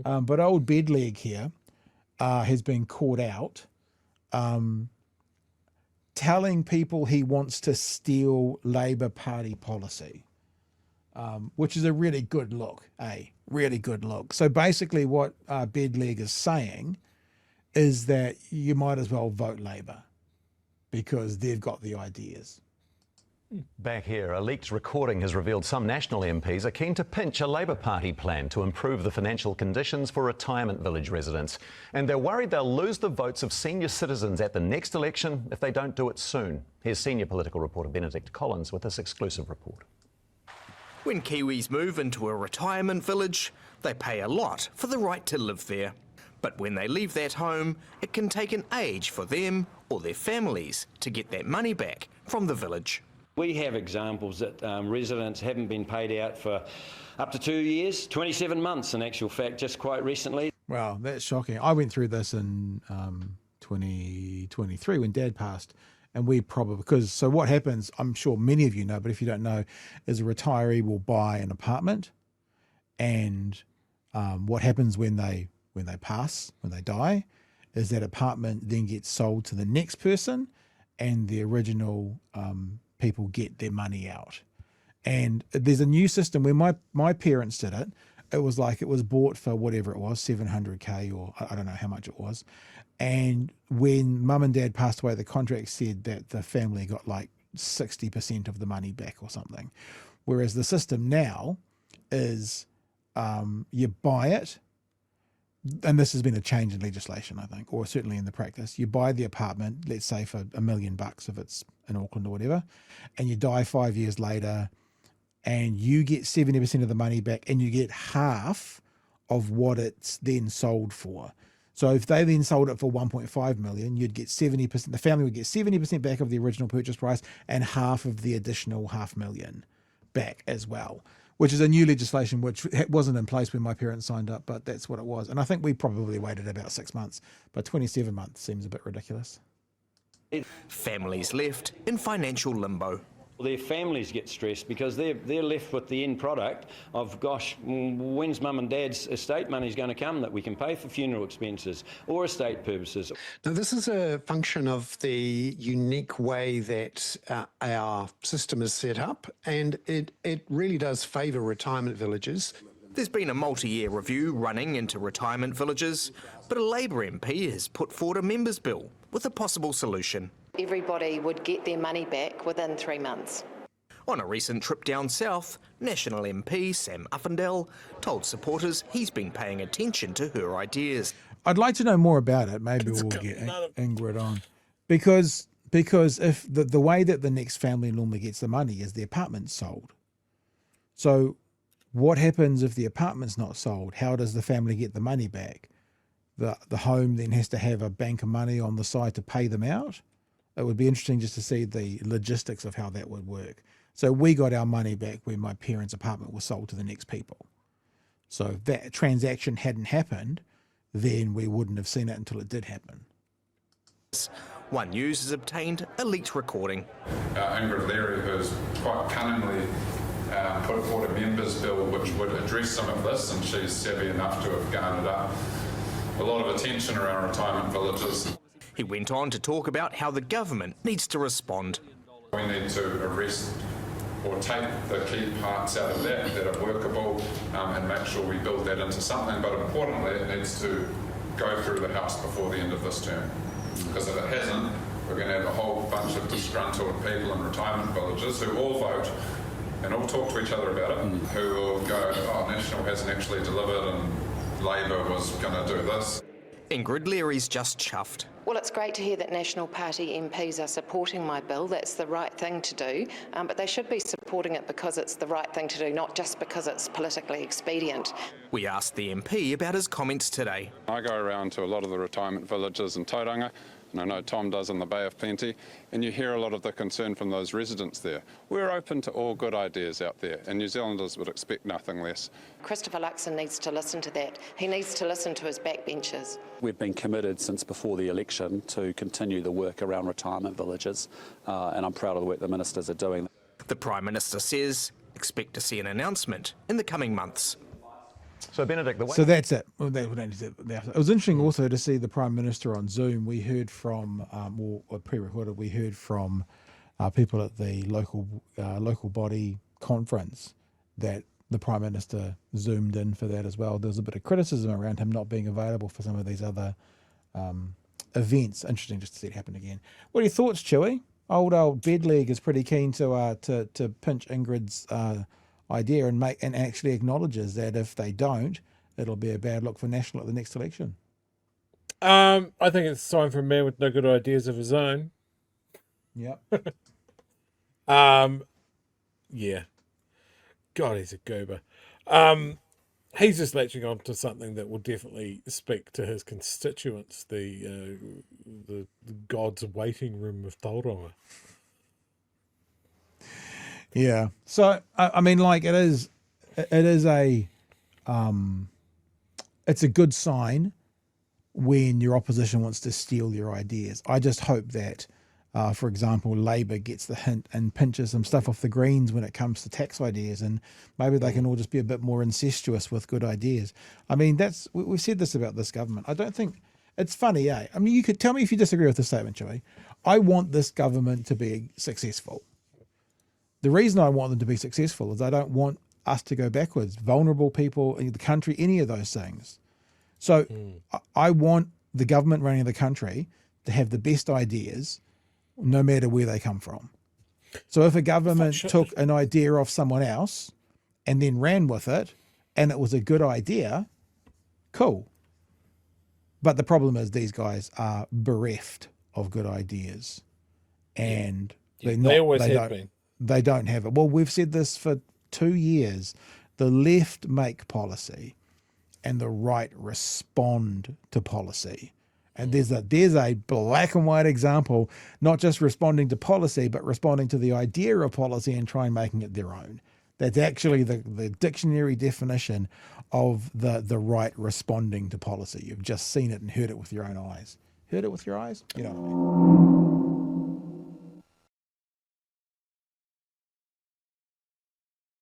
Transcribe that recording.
But old Bedleg here has been caught out telling people he wants to steal Labor Party policy, which is a really good look, really good look. So basically what Bedleg is saying is that you might as well vote Labor because they've got the ideas. Back here, a leaked recording has revealed some National MPs are keen to pinch a Labor Party plan to improve the financial conditions for retirement village residents. And they're worried they'll lose the votes of senior citizens at the next election if they don't do it soon. Here's senior political reporter Benedict Collins with this exclusive report. When Kiwis move into a retirement village, they pay a lot for the right to live there. But when they leave that home, it can take an age for them or their families to get that money back from the village. We have examples that residents haven't been paid out for up to 2 years, 27 months in actual fact, just quite recently. Wow, that's shocking. I went through this in 2023 when Dad passed, and we probably, so what happens, I'm sure many of you know, but if you don't know, is a retiree will buy an apartment, and what happens when they pass, when they die, is that apartment then gets sold to the next person, and the original people get their money out. And there's a new system where my parents did it. It was like it was bought for whatever it was, 700K or I don't know how much it was. And when Mum and Dad passed away, the contract said that the family got like 60% of the money back or something. Whereas the system now is you buy it, and this has been a change in legislation, I think, or certainly in the practice. You buy the apartment, let's say for $1 million if it's in Auckland or whatever, and you die 5 years later, and you get 70% of the money back, and you get half of what it's then sold for. So if they then sold it for 1.5 million, you'd get 70%. The family would get 70% back of the original purchase price, and half of the additional $500,000 back as well, which is a new legislation which wasn't in place when my parents signed up, but that's what it was. And I think we probably waited about 6 months, but 27 months seems a bit ridiculous. Families left in financial limbo. Their families get stressed because they're left with the end product of, gosh, when's Mum and Dad's estate money going to come that we can pay for funeral expenses or estate purposes? Now, this is a function of the unique way that our system is set up, and it really does favour retirement villages. There's been a multi-year review running into retirement villages, but a Labor MP has put forward a members' bill with a possible solution. Everybody would get their money back within 3 months. On a recent trip down south, National MP Sam Uffindell told supporters he's been paying attention to her ideas. I'd like to know more about it. Maybe we'll get Ingrid on. Because if the way that the next family normally gets the money is the apartment's sold. So what happens if the apartment's not sold? How does the family get the money back? The home then has to have a bank of money on the side to pay them out. It would be interesting just to see the logistics of how that would work. So we got our money back when my parents' apartment was sold to the next people. So if that transaction hadn't happened, then we wouldn't have seen it until it did happen. One News has obtained a leaked recording. Ingrid Leary has quite cunningly put forward a members' bill which would address some of this, and she's savvy enough to have garnered up a lot of attention around retirement villages. He went on to talk about how the government needs to respond. We need to arrest or take the key parts out of that are workable and make sure we build that into something, but importantly it needs to go through the House before the end of this term. Because if it hasn't, we're going to have a whole bunch of disgruntled people in retirement villages who all vote and all talk to each other about it, who will go, oh, National hasn't actually delivered and Labor was going to do this. Ingrid Leary's just chuffed. Well, it's great to hear that National Party MPs are supporting my bill. That's the right thing to do, but they should be supporting it because it's the right thing to do, not just because it's politically expedient. We asked the MP about his comments today. I go around to a lot of the retirement villages in Tauranga, and I know Tom does in the Bay of Plenty, and you hear a lot of the concern from those residents there. We're open to all good ideas out there, and New Zealanders would expect nothing less. Christopher Luxon needs to listen to that. He needs to listen to his backbenchers. We've been committed since before the election to continue the work around retirement villages, and I'm proud of the work the ministers are doing. The Prime Minister says expect to see an announcement in the coming months. So Benedict, the way So that's it. Well, it was interesting also to see the Prime Minister on Zoom. We heard from, or pre-recorded, we heard from people at the local body conference that the Prime Minister zoomed in for that as well. There was a bit of criticism around him not being available for some of these other events. Interesting just to see it happen again. What are your thoughts, Chewie? Old Bed Leg is pretty keen to pinch Ingrid's idea and actually acknowledges that if they don't, it'll be a bad look for National at the next election. I think it's time for a man with no good ideas of his own. Yep. Yeah. God, he's a goober. He's just latching on to something that will definitely speak to his constituents, the God's waiting room of Tauranga. Yeah. So I mean, like it is a it's a good sign when your opposition wants to steal your ideas. I just hope that, for example, Labour gets the hint and pinches some stuff off the Greens when it comes to tax ideas, and maybe they can all just be a bit more incestuous with good ideas. I mean, we've said this about this government. I don't think it's funny, eh? I mean, you could tell me if you disagree with the statement, Chewie. I want this government to be successful. The reason I want them to be successful is I don't want us to go backwards, vulnerable people in the country, any of those things. So I want the government running the country to have the best ideas, no matter where they come from. So if a government took an idea off someone else and then ran with it, and it was a good idea, cool. But the problem is these guys are bereft of good ideas, and They always have been. They don't have it. Well, we've said this for 2 years. The left make policy and the right respond to policy. And there's a black and white example, not just responding to policy, but responding to the idea of policy and trying making it their own. That's actually the dictionary definition of the right responding to policy. You've just seen it and heard it with your own eyes. Heard it with your eyes? You know what I mean?